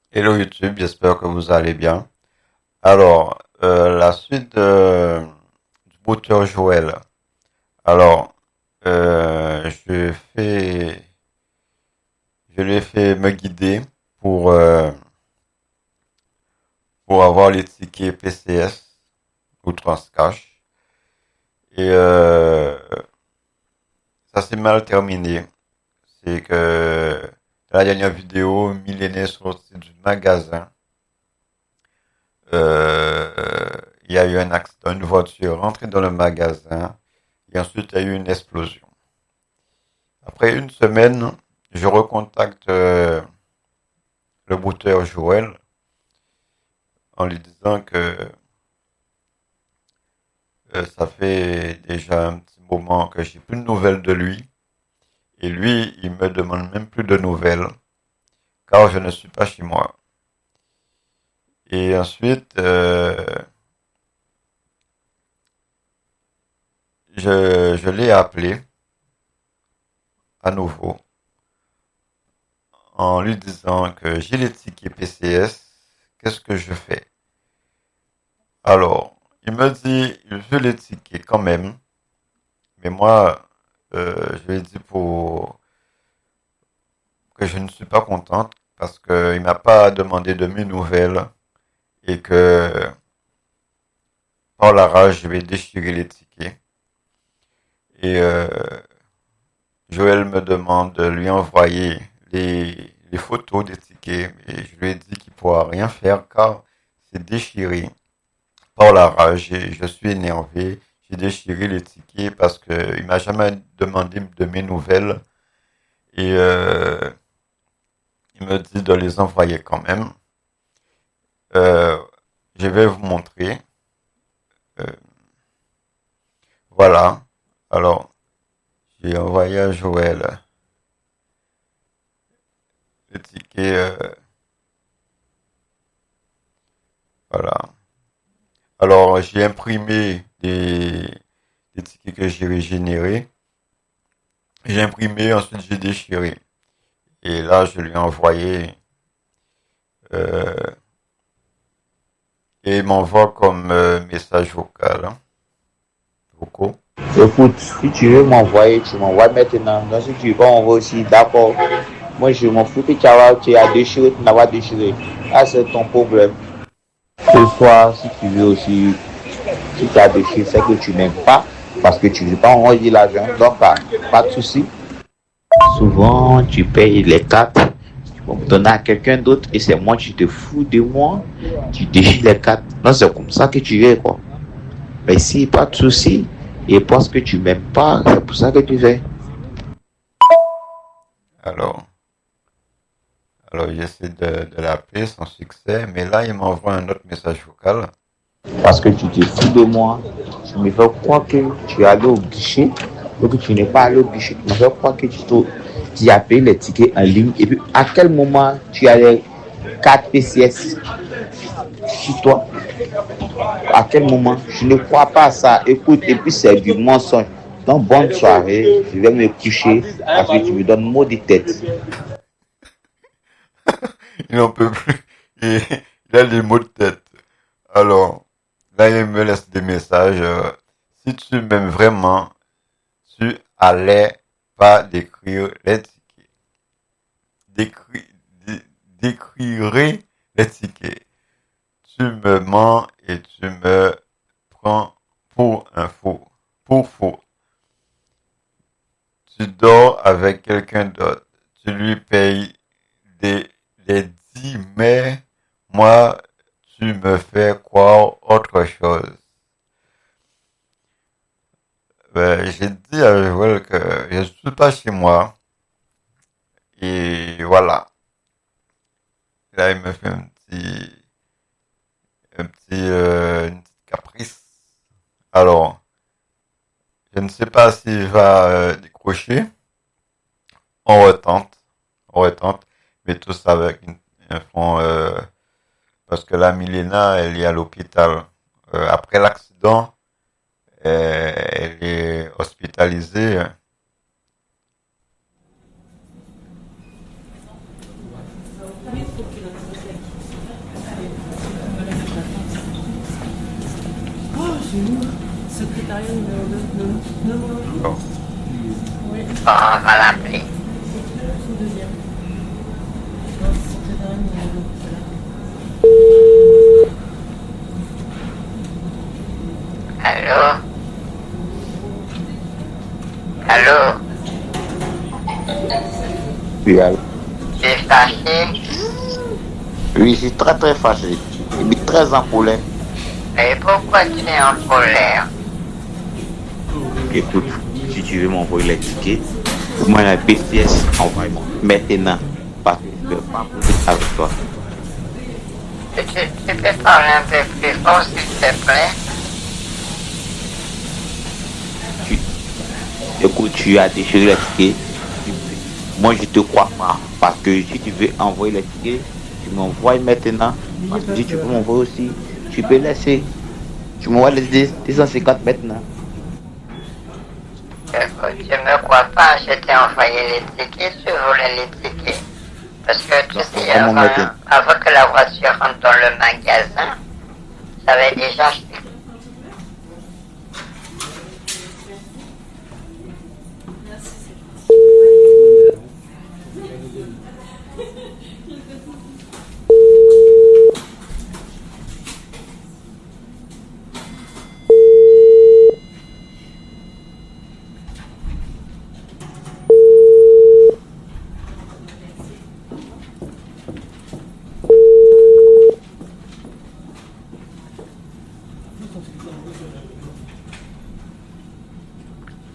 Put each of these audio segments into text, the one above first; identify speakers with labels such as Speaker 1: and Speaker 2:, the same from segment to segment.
Speaker 1: Hello YouTube, j'espère que vous allez bien. Alors, la suite du brouteur Joël. Alors, je lui ai fait me guider pour, euh, pour avoir les tickets PCS ou Transcash. Et ça s'est mal terminé. C'est que dans la dernière vidéo, Millénaire est sorti du magasin. Il y a eu un accident, une voiture rentrée dans le magasin et ensuite il y a eu une explosion. Après une semaine, je recontacte le brouteur Joël en lui disant que ça fait déjà un petit moment que j'ai plus de nouvelles de lui et lui, il me demande même plus de nouvelles car je ne suis pas chez moi. Et ensuite, je l'ai appelé à nouveau en lui disant que j'ai les tickets PCS, qu'est-ce que je fais? Alors, il me dit, il veut les tickets quand même, mais moi, je lui ai dit que je ne suis pas contente parce qu'il m'a pas demandé de mes nouvelles et que par la rage, je vais déchirer les tickets. Et Joël me demande de lui envoyer les photos des tickets et je lui ai dit qu'il ne pourra rien faire car c'est déchiré par la rage et je suis énervé. J'ai déchiré les tickets parce qu'il m'a jamais demandé de mes nouvelles et il me dit de les envoyer quand même. Euh, je vais vous montrer. Euh, voilà. Alors, j'ai envoyé à Joël le ticket. Voilà. Alors, j'ai imprimé des tickets que j'ai générés. J'ai imprimé, ensuite j'ai déchiré. Et là, je lui ai envoyé euh, et il m'envoie comme message vocal, hein, vocaux.
Speaker 2: Écoute, si tu veux m'envoyer, tu m'envoies maintenant. Donc, si tu veux pas m'envoyer aussi, d'accord. Moi, je m'en fous que tu as déchiré, tu n'as pas déchiré. Ah, c'est ton problème. Ce soir, si tu veux aussi, si tu as déchiré, c'est que tu n'aimes pas, parce que tu ne veux pas envoyer l'argent. Donc, pas de souci. Souvent, tu payes les cartes, tu vas me donner à quelqu'un d'autre, et c'est moi, tu te fous de moi, tu déchires les cartes. Non, c'est comme ça que tu es, quoi. Mais si, pas de souci. Et parce que tu m'aimes pas, c'est pour ça que tu fais.
Speaker 1: Alors, alors j'essaie de l'appeler sans succès, mais là, il m'envoie un autre message vocal.
Speaker 2: Parce que tu te fous de moi. Tu me fais croire que tu es allé au guichet, et que tu n'es pas allé au guichet. Tu me fais croire que tu as payé les tickets en ligne. Et puis, à quel moment tu as les 4 PCS sur toi? À quel moment? Je ne crois pas à ça. Écoute, et puis c'est du mensonge. Donc, bonne soirée. Je vais me coucher parce que tu me donnes mot de tête.
Speaker 1: Il n'en peut plus. Et il a les mots de tête. Alors, là, il me laisse des messages. Si tu m'aimes vraiment, tu allais pas décrire les tickets. Décri- Décrire les tickets. Tu me mens et tu me prends pour un faux. Pour faux. Tu dors avec quelqu'un d'autre. Tu lui payes des, des 10, mais moi, tu me fais croire autre chose. J'ai dit à Joël que je suis pas chez moi. Et voilà. Là, il me fait une petite caprice. Alors, je ne sais pas s'il va décrocher. On retente. On retente. Mais tout ça avec un fond, parce que la Milena, elle est à l'hôpital. Après l'accident, elle est hospitalisée.
Speaker 3: Secrétariat numéro 2.
Speaker 1: Bon.
Speaker 3: Oui,
Speaker 4: Bon, on va l'appeler.
Speaker 3: au deuxième. Non, secrétariat numéro 2. Voilà.
Speaker 4: Allô? Allô?
Speaker 2: Oui, allô?
Speaker 4: Tu es fâché?
Speaker 2: Oui, je suis très très fâché. Je suis très en colère.
Speaker 4: Et pourquoi tu es en colère?
Speaker 2: Écoute, si tu veux m'envoyer les tickets, moi la BCS, envoie-moi maintenant. Parce que je ne veux pas poser avec toi.
Speaker 4: Tu peux parler un peu plus fort, s'il te plaît?
Speaker 2: Écoute, tu as déchiré les tickets. Moi, je te crois pas. Parce que si tu veux envoyer les tickets, tu m'envoies maintenant. Parce que si tu peux m'envoyer aussi, tu peux laisser. Tu m'envoies les 250 maintenant.
Speaker 4: Écoute, tu me crois pas, je t'ai envoyé les tickets, tu voulais les tickets. Parce que tu sais,
Speaker 2: Comment maintenant?
Speaker 4: avant que la voiture rentre dans le magasin, j'avais déjà acheté.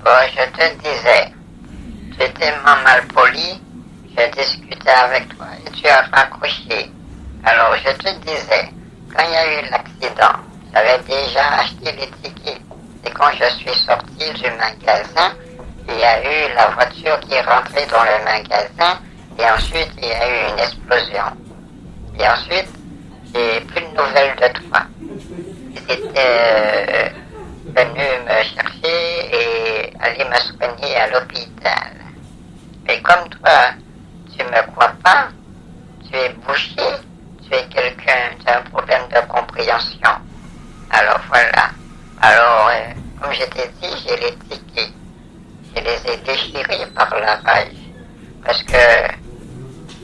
Speaker 4: Bon, je te disais, tu étais mal poli, j'ai discuté avec toi et tu as raccroché. Alors je te disais, quand il y a eu l'accident, j'avais déjà acheté les tickets. Et quand je suis sorti du magasin, il y a eu la voiture qui est rentrée dans le magasin et ensuite il y a eu une explosion. Et ensuite, j'ai plus de nouvelles de toi. Ils étaient venus me chercher et aller me soigner à l'hôpital. Mais comme toi, tu me crois pas, tu es bouché, tu es quelqu'un, tu as un problème de compréhension. Alors voilà. Alors, comme je t'ai dit, j'ai les tickets. Je les ai déchirés par la rage. Parce que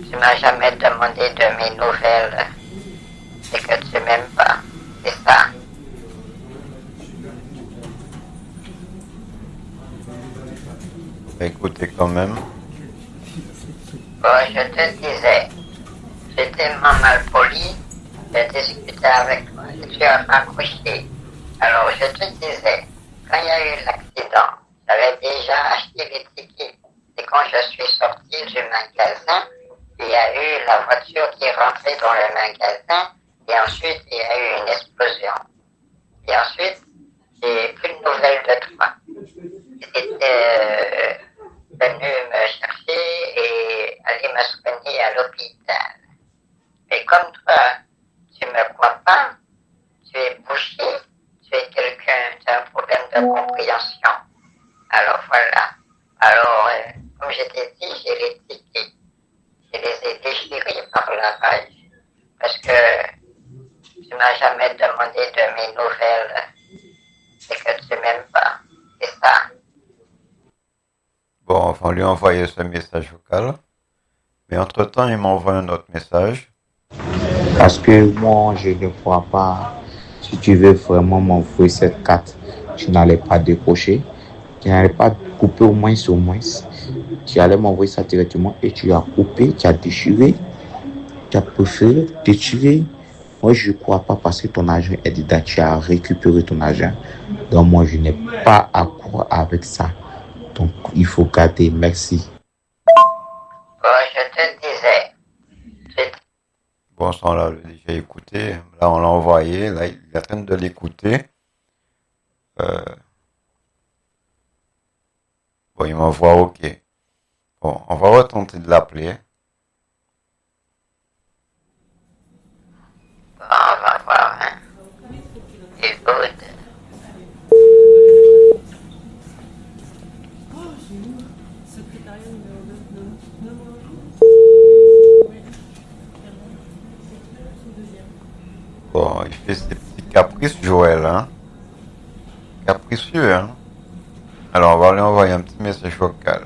Speaker 4: tu m'as jamais demandé de mes nouvelles. C'est que tu m'aimes pas. C'est ça.
Speaker 1: Écoutez quand même.
Speaker 4: Bon, je te disais, j'étais mal poli, j'ai discuté avec toi et tu as raccroché. Alors je te disais, quand il y a eu l'accident, j'avais déjà acheté les tickets. Et quand je suis sorti du magasin, il y a eu la voiture qui est rentrée dans le magasin et ensuite il y a eu une explosion. Et ensuite, j'ai plus de nouvelles de toi. Ils étaient venus me chercher et aller me soigner à l'hôpital. Mais comme toi, tu me crois pas, tu es bouché, tu es quelqu'un, tu as un problème de compréhension. Alors voilà. Alors, comme je t'ai dit, j'ai les tickets. Je les ai déchirés par la rage. Parce que tu m'as jamais demandé de mes nouvelles. C'est que tu m'aimes pas. C'est ça.
Speaker 1: Bon, enfin, lui envoyer ce message vocal. Mais entre-temps, il m'envoie un autre message.
Speaker 2: Parce que moi, je ne crois pas. Si tu veux vraiment m'envoyer cette carte, tu n'allais pas décrocher. Tu n'allais pas couper au moins au moins. Tu allais m'envoyer ça directement et tu as coupé, tu as déchiré, tu as préféré déchirer. Moi, je ne crois pas parce que ton argent est dedans, tu as récupéré ton argent. Donc, moi, je n'ai pas à croire avec ça. Donc, il faut garder. Merci.
Speaker 4: Bon, je te disais,
Speaker 1: Bon, ça, on l'a déjà écouté. Là, on l'a envoyé. Là, il est en train de l'écouter. Bon, il m'envoie OK. Bon, on va retenter de l'appeler.
Speaker 4: bon, on va voir, hein. Écoute,
Speaker 3: Secrétariat numéro 2. Oui.
Speaker 1: Bon, il fait ses petits caprices, Joël, hein. Capricieux, hein. Alors, on va lui envoyer un petit message vocal.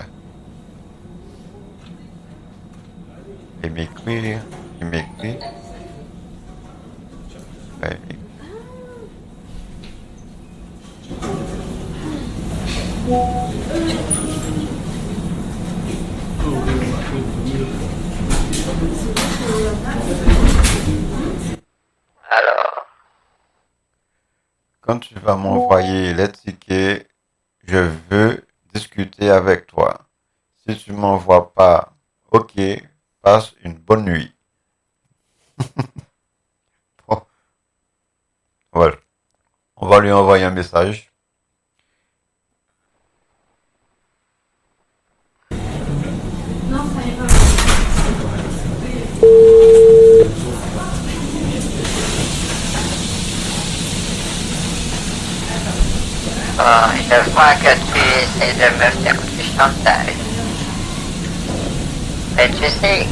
Speaker 1: Il m'écrit, il m'écrit. Ouais, il m'écrit.
Speaker 4: Alors,
Speaker 1: Quand tu vas m'envoyer les tickets, je veux discuter avec toi. Si tu m'envoies pas, ok, passe une bonne nuit. Bon, voilà. On va lui envoyer un message.
Speaker 4: je vois que tu essaies de me faire du chantage. Mais tu sais,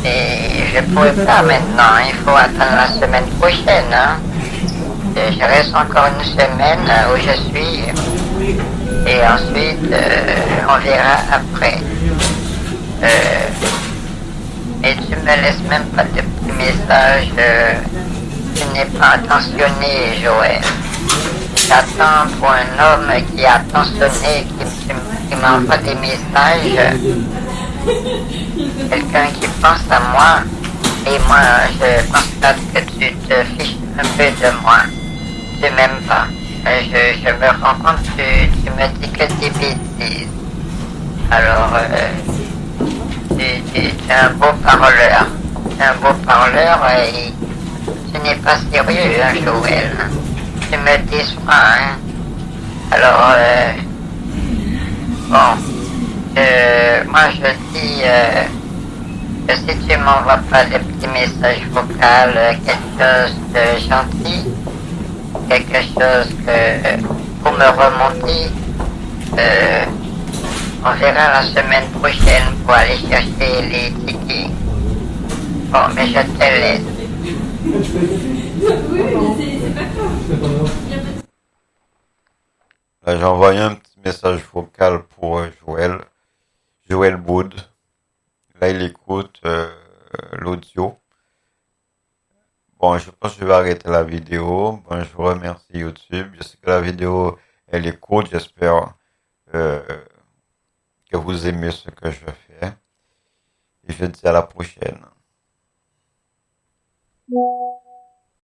Speaker 4: je pourrais pas maintenant, il faut attendre la semaine prochaine. Hein. Je reste encore une semaine où je suis et ensuite on verra après. Et tu me laisses même pas de petits messages. Tu n'es pas attentionné, Joël. J'attends pour un homme qui est attentionné, qui m'envoie des messages. Quelqu'un qui pense à moi. Et moi, je constate que tu te fiches un peu de moi. Tu m'aimes pas. Je me rends compte que tu me dis que des bêtises. Alors, tu es un beau parleur. Tu es un beau parleur et tu n'es pas sérieux, hein, Joël. Tu me déçois, hein. Alors, bon, moi je dis que si tu m'envoies pas des petits messages vocaux, quelque chose de gentil, quelque chose que, pour me remonter, on verra la semaine prochaine pour aller chercher les tickets. Bon, mais je te laisse.
Speaker 1: Là, j'ai envoyé un petit message vocal pour Joël. Joël Boud. Là, il écoute l'audio. Bon, je pense que je vais arrêter la vidéo. Bon, je vous remercie YouTube. Je sais que la vidéo, elle est courte. J'espère euh, que vous aimez ce que je fais. Et je vous dis à la prochaine.